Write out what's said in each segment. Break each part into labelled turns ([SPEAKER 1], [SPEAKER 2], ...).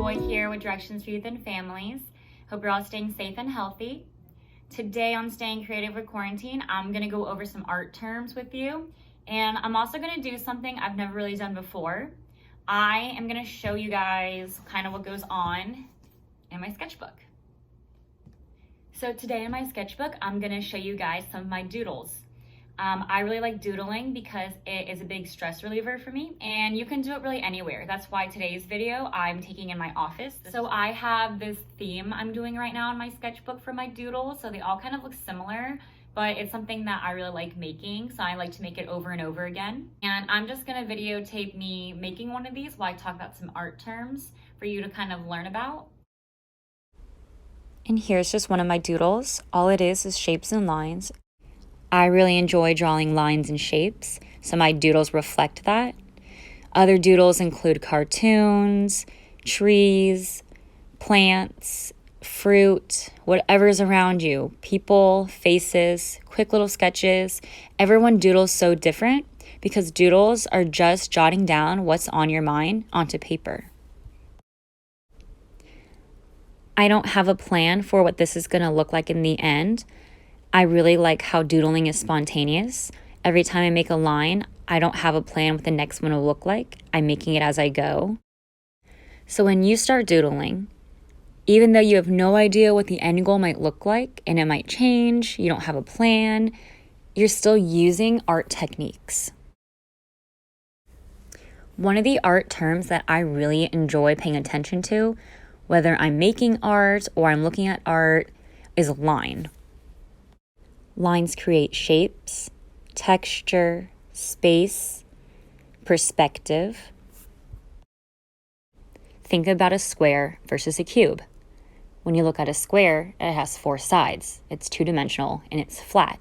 [SPEAKER 1] Joy here with Directions for Youth and Families. Hope you're all staying safe and healthy. Today on Staying Creative with Quarantine, I'm gonna go over some art terms with you. And I'm also gonna do something I've never really done before. I am gonna show you guys kind of what goes on in my sketchbook. So today in my sketchbook, I'm gonna show you guys some of my doodles. I really like doodling because it is a big stress reliever for me, and you can do it really anywhere. That's why today's video I'm taking in my office. So I have this theme I'm doing right now in my sketchbook for my doodles, so they all kind of look similar, but it's something that I really like making, so I like to make it over and over again. And I'm just gonna videotape me making one of these while I talk about some art terms for you to kind of learn about.
[SPEAKER 2] And here's just one of my doodles. All it is shapes and lines. I really enjoy drawing lines and shapes, so my doodles reflect that. Other doodles include cartoons, trees, plants, fruit, whatever's around you, people, faces, quick little sketches. Everyone doodles so different because doodles are just jotting down what's on your mind onto paper. I don't have a plan for what this is going to look like in the end. I really like how doodling is spontaneous. Every time I make a line, I don't have a plan what the next one will look like. I'm making it as I go. So when you start doodling, even though you have no idea what the end goal might look like, and it might change, you don't have a plan, you're still using art techniques. One of the art terms that I really enjoy paying attention to, whether I'm making art or I'm looking at art, is line. Lines create shapes, texture, space, perspective. Think about a square versus a cube. When you look at a square, it has 4 sides. It's two-dimensional and it's flat.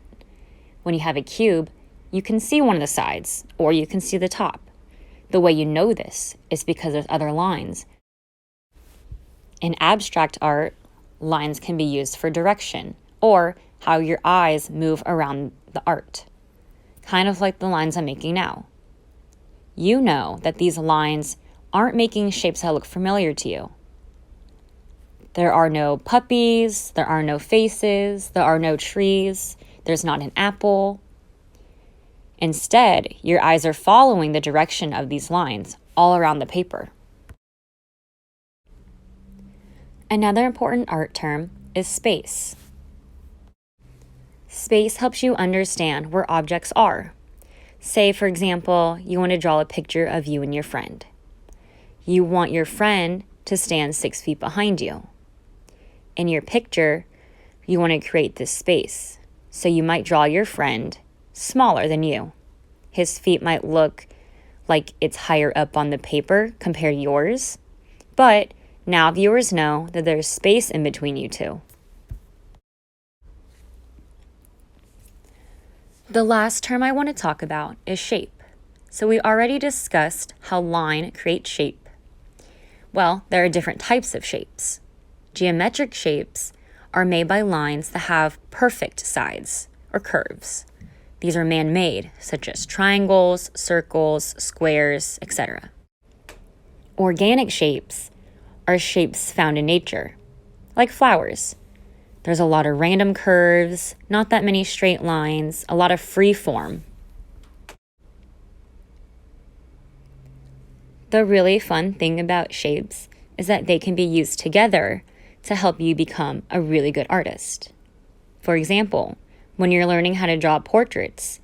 [SPEAKER 2] When you have a cube, you can see one of the sides or you can see the top. The way you know this is because there's other lines. In abstract art, lines can be used for direction or how your eyes move around the art, kind of like the lines I'm making now. You know that these lines aren't making shapes that look familiar to you. There are no puppies, there are no faces, there are no trees, there's not an apple. Instead, your eyes are following the direction of these lines all around the paper. Another important art term is space. Space helps you understand where objects are. Say, for example, you want to draw a picture of you and your friend. You want your friend to stand 6 feet behind you. In your picture, you want to create this space. So you might draw your friend smaller than you. His feet might look like it's higher up on the paper compared to yours. But now viewers know that there's space in between you two. The last term I want to talk about is shape. So we already discussed how line creates shape. Well, there are different types of shapes. Geometric shapes are made by lines that have perfect sides or curves. These are man-made, such as triangles, circles, squares, etc. Organic shapes are shapes found in nature, like flowers. There's a lot of random curves, not that many straight lines, a lot of free form. The really fun thing about shapes is that they can be used together to help you become a really good artist. For example, when you're learning how to draw portraits,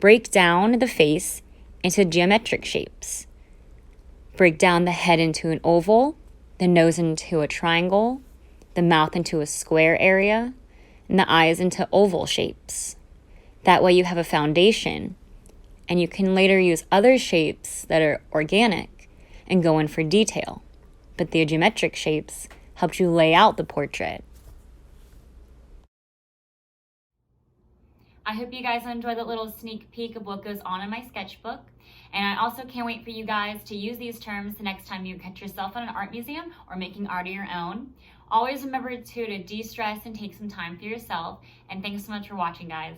[SPEAKER 2] break down the face into geometric shapes. Break down the head into an oval, the nose into a triangle, the mouth into a square area, and the eyes into oval shapes. That way you have a foundation, and you can later use other shapes that are organic and go in for detail. But the geometric shapes help you lay out the portrait.
[SPEAKER 1] I hope you guys enjoyed that little sneak peek of what goes on in my sketchbook. And I also can't wait for you guys to use these terms the next time you catch yourself in an art museum or making art of your own. Always remember to de-stress and take some time for yourself. And thanks so much for watching, guys.